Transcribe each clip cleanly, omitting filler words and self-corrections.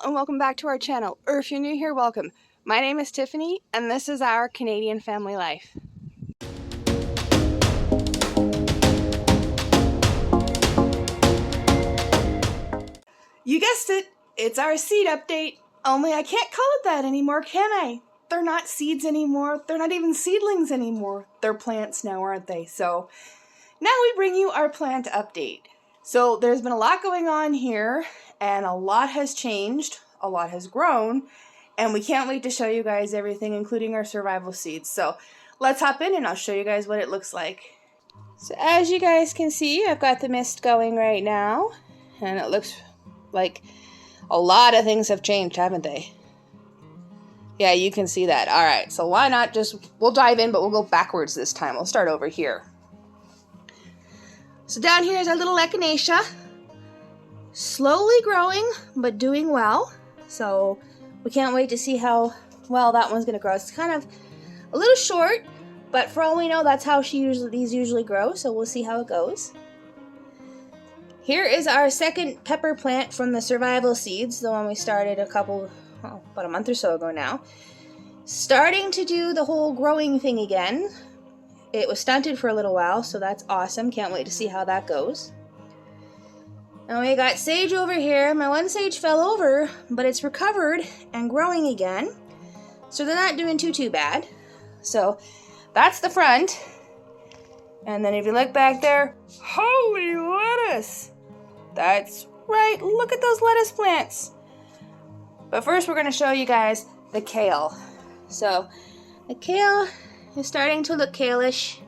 and welcome back to our channel, or if you're new here, welcome. My name is Tiffany and this is our Canadian family life. You guessed it, it's our seed update, only I can't call it that anymore, can I? They're not seeds anymore, they're not even seedlings anymore, they're plants now, aren't they? So now we bring you our plant update. So there's been a lot going on here, and a lot has changed, a lot has grown, and we can't wait to show you guys everything, including our survival seeds. So let's hop in and I'll show you guys what it looks like. So as you guys can see, I've got the mist going right now, and it looks like a lot of things have changed, haven't they? Yeah, you can see that. Alright, so why not we'll dive in, but we'll go backwards this time. We'll start over here. So down here is our little echinacea, slowly growing, but doing well. So we can't wait to see how well that one's going to grow. It's kind of a little short, but for all we know, that's how these usually grow, so we'll see how it goes. Here is our second pepper plant from the survival seeds, the one we started about a month or so ago now. Starting to do the whole growing thing again. It was stunted for a little while, so that's awesome. Can't wait to see how that goes. And we got sage over here. My one sage fell over, but it's recovered and growing again. So they're not doing too bad. So that's the front. And then if you look back there, holy lettuce! That's right, look at those lettuce plants. But first we're going to show you guys the kale. So the kale is starting to look kale-ish.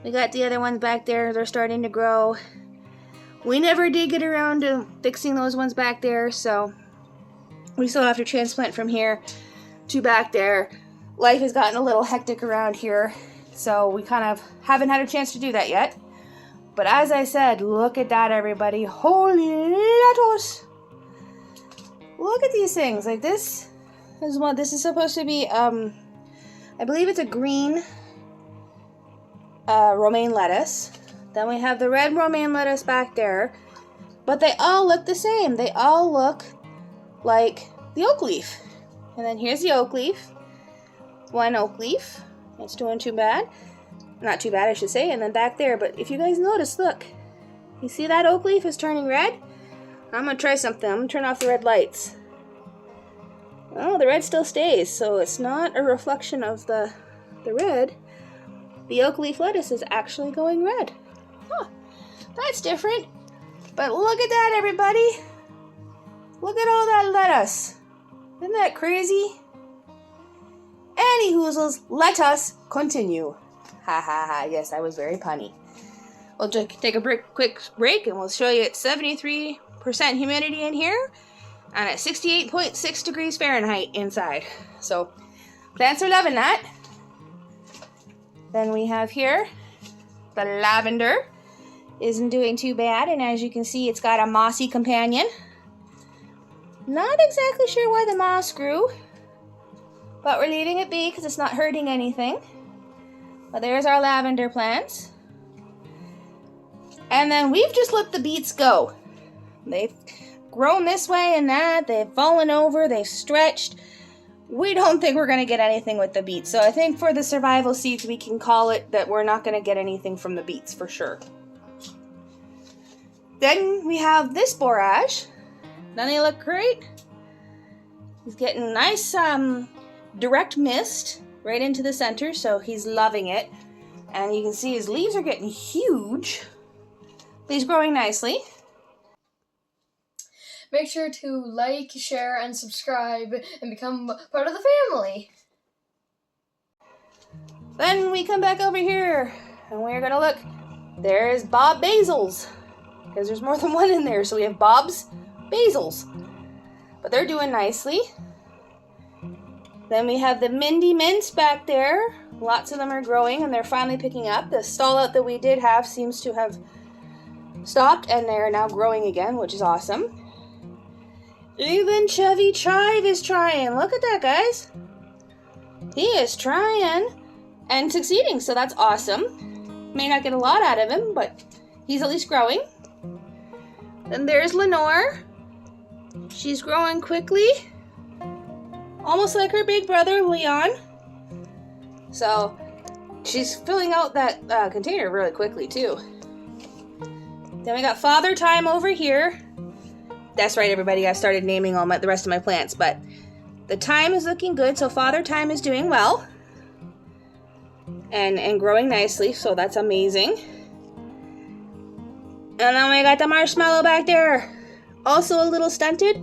We got the other ones back there, they're starting to grow. We never did get around to fixing those ones back there, so we still have to transplant from here to back there. Life has gotten a little hectic around here, so we kind of haven't had a chance to do that yet. But as I said, look at that, everybody. Holy lettuce! Look at these things. Like this is supposed to be I believe it's a green romaine lettuce. Then we have the red romaine lettuce back there. But they all look the same. They all look like the oak leaf. And then here's the oak leaf. One oak leaf. It's doing too bad. Not too bad, I should say. And then back there. But if you guys notice, look. You see that oak leaf is turning red? I'm going to try something. I'm going to turn off the red lights. Oh, the red still stays, so it's not a reflection of the red. The oak leaf lettuce is actually going red. Huh, that's different. But look at that, everybody. Look at all that lettuce. Isn't that crazy? Any hoozles, let us continue. Ha ha ha, yes, I was very punny. We'll just take a quick break and we'll show you it's 73% humidity in here. And at 68.6 degrees Fahrenheit inside. So, plants are loving that. Then we have here, the lavender isn't doing too bad. And as you can see, it's got a mossy companion. Not exactly sure why the moss grew. But we're leaving it be because it's not hurting anything. But there's our lavender plants. And then we've just let the beets go. They've grown this way and that, they've fallen over, they've stretched. We don't think we're going to get anything with the beets. So I think for the survival seeds, we can call it that we're not going to get anything from the beets for sure. Then we have this borage. Doesn't he look great? He's getting nice direct mist right into the center, so he's loving it. And you can see his leaves are getting huge. He's growing nicely. Make sure to like, share, and subscribe, and become part of the family. Then we come back over here, and we're going to look. There's Bob Basils, because there's more than one in there. So we have Bob's Basils, but they're doing nicely. Then we have the Mindy Mints back there. Lots of them are growing, and they're finally picking up. The stall out that we did have seems to have stopped, and they're now growing again, which is awesome. Even Chevy Chive is trying. Look at that, guys. He is trying and succeeding, so that's awesome. May not get a lot out of him, but he's at least growing. Then there's Lenore. She's growing quickly, almost like her big brother, Leon. So she's filling out that container really quickly, too. Then we got Father Time over here. That's right, everybody. I started naming all the rest of my plants, but the thyme is looking good, so Father Time is doing well. And growing nicely, so that's amazing. And then we got the marshmallow back there. Also a little stunted,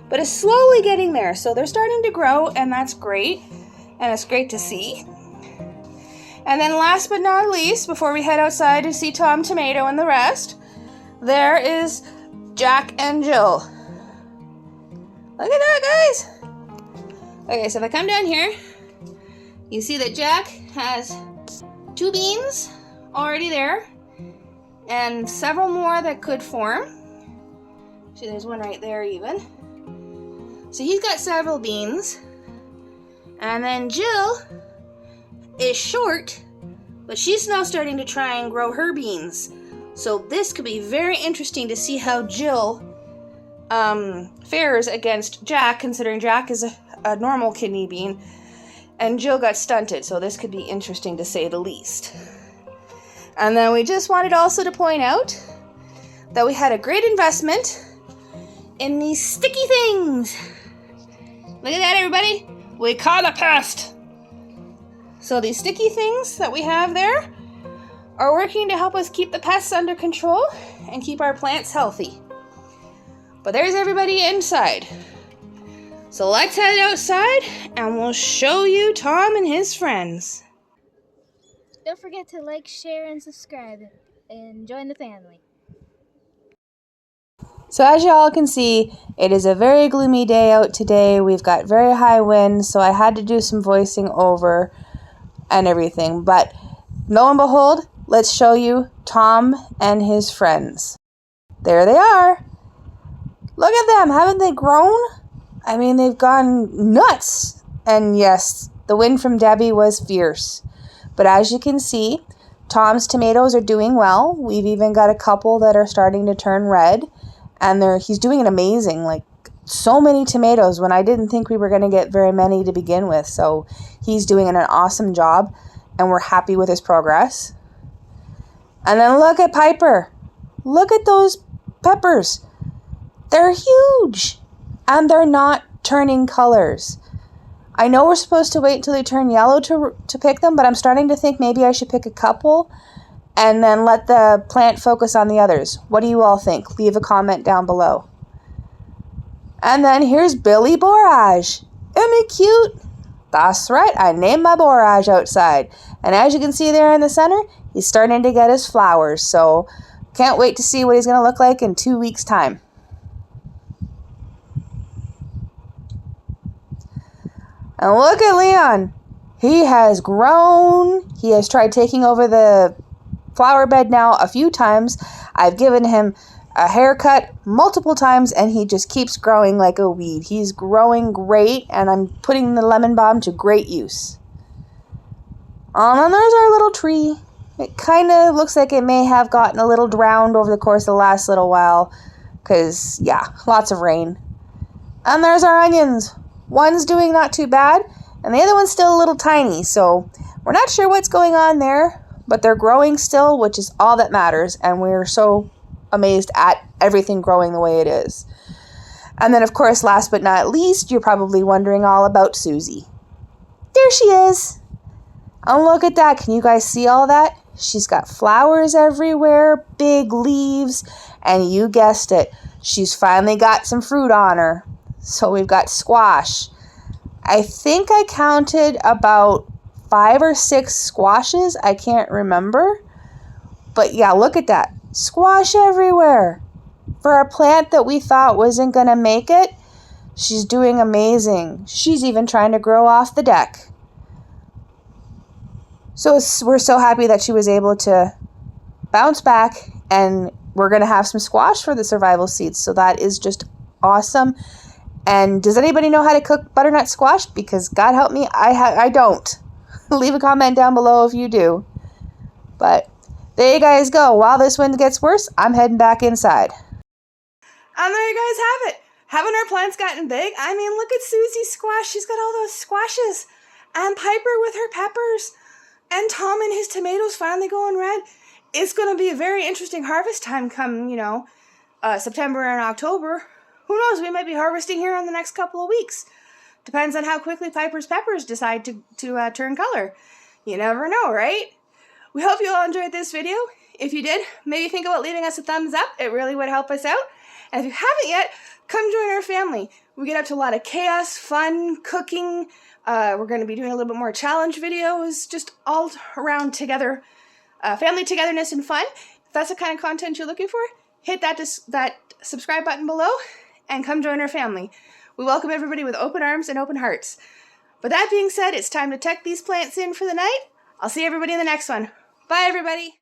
but is slowly getting there. So they're starting to grow, and that's great. And it's great to see. And then last but not least, before we head outside to see Tom Tomato and the rest, there is Jack and Jill. Look at that, guys. Okay, so if I come down here, you see that Jack has 2 beans already there and several more that could form. See, there's one right there even. So he's got several beans. And then Jill is short, but she's now starting to try and grow her beans. So this could be very interesting to see how Jill fares against Jack, considering Jack is a normal kidney bean and Jill got stunted. So this could be interesting to say the least. And then we just wanted also to point out that we had a great investment in these sticky things. Look at that, everybody. We caught a pest. So these sticky things that we have there are working to help us keep the pests under control and keep our plants healthy. But there's everybody inside. So let's head outside and we'll show you Tom and his friends. Don't forget to like, share, and subscribe, and join the family. So as you all can see, it is a very gloomy day out today. We've got very high winds, so I had to do some voicing over and everything. But lo and behold, let's show you Tom and his friends. There they are. Look at them. Haven't they grown? I mean, they've gone nuts. And yes, the wind from Debbie was fierce. But as you can see, Tom's tomatoes are doing well. We've even got a couple that are starting to turn red. And he's doing it amazing. Like, so many tomatoes when I didn't think we were going to get very many to begin with. So he's doing an awesome job. And we're happy with his progress. And then look at Piper. Look at those peppers. They're huge. And they're not turning colors. I know we're supposed to wait until they turn yellow to pick them, but I'm starting to think maybe I should pick a couple and then let the plant focus on the others. What do you all think? Leave a comment down below. And then here's Billy Borage. Isn't he cute? That's right, I named my borage outside. And as you can see there in the center, he's starting to get his flowers. So can't wait to see what he's going to look like in 2 weeks' time. And look at Leon. He has grown. He has tried taking over the flower bed now a few times. I've given him a haircut multiple times and he just keeps growing like a weed. He's growing great and I'm putting the lemon balm to great use. And there's our little tree. It kind of looks like it may have gotten a little drowned over the course of the last little while because, yeah, lots of rain. And there's our onions. One's doing not too bad, and the other one's still a little tiny, so we're not sure what's going on there, but they're growing still, which is all that matters, and we're so amazed at everything growing the way it is. And then, of course, last but not least, you're probably wondering all about Suzie. There she is! And look at that. Can you guys see all that? She's got flowers everywhere, big leaves, and you guessed it, she's finally got some fruit on her. So we've got squash. I think I counted about 5 or 6 squashes. I can't remember. But yeah, look at that. Squash everywhere. For a plant that we thought wasn't going to make it, she's doing amazing. She's even trying to grow off the deck. So we're so happy that she was able to bounce back, and we're going to have some squash for the survival seeds. So that is just awesome. And does anybody know how to cook butternut squash? Because God help me, I don't. Leave a comment down below if you do. But there you guys go. While this wind gets worse, I'm heading back inside. And there you guys have it. Haven't our plants gotten big? I mean, look at Susie's squash. She's got all those squashes. And Piper with her peppers. And Tom and his tomatoes finally going red. It's going to be a very interesting harvest time come, September and October. Who knows? We might be harvesting here in the next couple of weeks. Depends on how quickly Piper's peppers decide to turn color. You never know, right? We hope you all enjoyed this video. If you did, maybe think about leaving us a thumbs up. It really would help us out. And if you haven't yet, come join our family. We get up to a lot of chaos, fun, cooking. We're going to be doing a little bit more challenge videos, just all around together, family togetherness and fun. If that's the kind of content you're looking for, hit that subscribe button below and come join our family. We welcome everybody with open arms and open hearts. But that being said, it's time to tuck these plants in for the night. I'll see everybody in the next one. Bye, everybody.